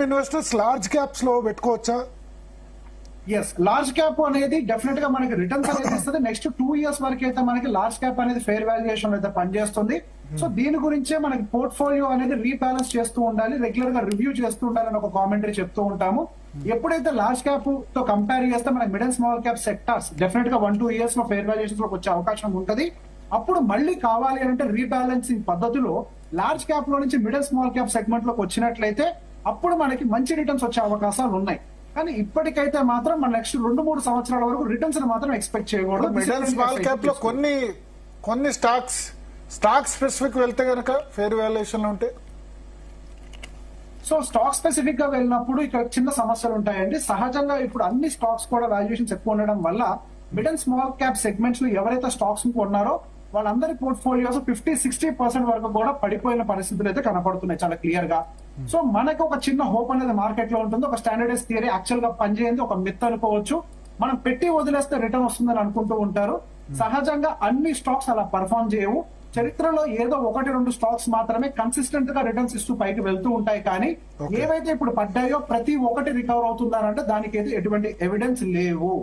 Investors large caps లో పెట్టుకోవచ్చా? Yes, large cap అనేది డెఫినెట్ గా మనకి రిటర్న్స్ అనేది ఇస్తుంది. నెక్స్ట్ 2 years వరకు అయితే మనకి లార్జ్ క్యాప్ అనేది ఫెయిర్ వాల్యుయేషన్ అయితే పనిచేస్తుంది. సో దీని గురించే మనకి పోర్ట్ఫోలియో అనేది రీబ్యాలెన్స్ చేస్తూ ఉండాలి, రెగ్యులర్ గా రివ్యూ చేస్తూ ఉండాలని ఒక కామెంటరీ చెప్తూ ఉంటాము. ఎప్పుడైతే లార్జ్ క్యాప్ తో కంపేర్ చేస్తే మనకి mid and small cap sectors definite గా 1-2 years లో ఫెయిర్ వాల్యుయేషన్ లోకి వచ్చే అవకాశం ఉంటుంది. అప్పుడు మళ్ళీ కావాలి అంటే రీబ్యాలెన్సింగ్ పద్ధతిలో లార్జ్ క్యాప్ లో నుంచి mid and small cap segment లోకి వచ్చినట్లయితే అప్పుడు మనకి మంచి రిటర్న్స్ వచ్చే అవకాశాలు ఉన్నాయి. కానీ ఇప్పటికైతే మాత్రం మన నెక్స్ట్ 2-3 సంవత్సరాల వరకు రిటర్న్స్ మాత్రం ఎక్స్పెక్ట్ చేయకూడదు. మిడ్ అండ్ స్మాల్ క్యాప్ లో కొన్ని స్టాక్స్ స్పెసిఫిక్ వెళ్తే కనుక ఫెయిర్ వాల్యుయేషన్ లో ఉంటే, సో స్టాక్ స్పెసిఫిక్ గా వెళ్ళినప్పుడు ఇక్కడ చిన్న సమస్యలు ఉంటాయండి. సహజంగా ఇప్పుడు అన్ని స్టాక్స్ కూడా వాల్యుయేషన్స్ ఎక్కువ ఉండడం వల్ల mid and small cap segments లో ఎవరైతే స్టాక్స్ కొన్నారో వాళ్ళందరి పోర్ట్ఫోలియోస్ 50-60% వరకు కూడా పడిపోయిన పరిస్థితులు అయితే కనపడుతున్నాయి చాలా క్లియర్ గా. సో మనకు ఒక చిన్న హోప్ అనేది మార్కెట్ లో ఉంటుంది. ఒక స్టాండర్డైజ్ థియరీ యాక్చువల్ గా పనిచేయండి, ఒక మిత్ అనుకోవచ్చు. మనం పెట్టి వదిలేస్తే రిటర్న్ వస్తుందని అనుకుంటూ ఉంటారు. సహజంగా అన్ని స్టాక్స్ అలా పర్ఫార్మ్ చేయవు. చరిత్రలో ఏదో 1-2 స్టాక్స్ మాత్రమే కన్సిస్టెంట్ గా రిటర్న్స్ ఇస్తూ పైకి వెళ్తూ ఉంటాయి. కానీ ఏవైతే ఇప్పుడు పడ్డాయో ప్రతి ఒక్కటి రికవర్ అవుతుందనంటే దానికి ఎటువంటి ఎవిడెన్స్ లేవు.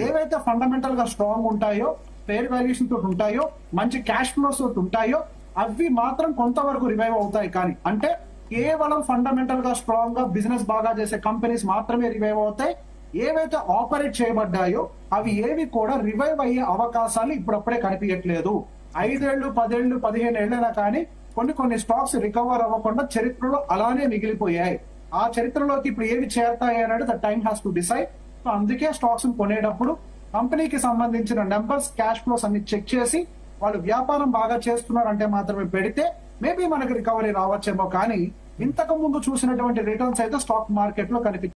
ఏవైతే ఫండమెంటల్ గా స్ట్రాంగ్ ఉంటాయో, ఫెయిర్ వాల్యుయేషన్ తోటి ఉంటాయో, మంచి క్యాష్ ఫ్లోస్ తోటి ఉంటాయో అవి మాత్రం కొంతవరకు రివైవ్ అవుతాయి. కానీ అంటే కేవలం ఫండమెంటల్ గా స్ట్రాంగ్ గా బిజినెస్ బాగా చేసే కంపెనీస్ మాత్రమే రివైవ్ అవుతాయి. ఏవైతే ఆపరేట్ చేయబడ్డాయో అవి ఏవి కూడా రివైవ్ అయ్యే అవకాశాలు ఇప్పుడప్పుడే కనిపించట్లేదు. 5 ఏళ్లు 10 ఏళ్లు 15 ఏళ్ళైనా కానీ కొన్ని స్టాక్స్ రికవర్ అవ్వకుండా చరిత్రలో అలానే మిగిలిపోయాయి. ఆ చరిత్రలోకి ఇప్పుడు ఏవి చేరతాయి అనేది the time has to decide. So అందుకే స్టాక్స్ కొనేటప్పుడు కంపెనీకి సంబంధించిన నెంబర్స్, క్యాష్ ఫ్లోస్ అన్ని చెక్ చేసి వాళ్ళు వ్యాపారం బాగా చేస్తున్నారంటే మాత్రమే పెడితే మేబీ మనకి రికవరీ రావచ్చేమో. కానీ ఇంతకు ముందు చూసినటువంటి రిటర్న్స్ అయితే స్టాక్ మార్కెట్ లో కనిపించాయి.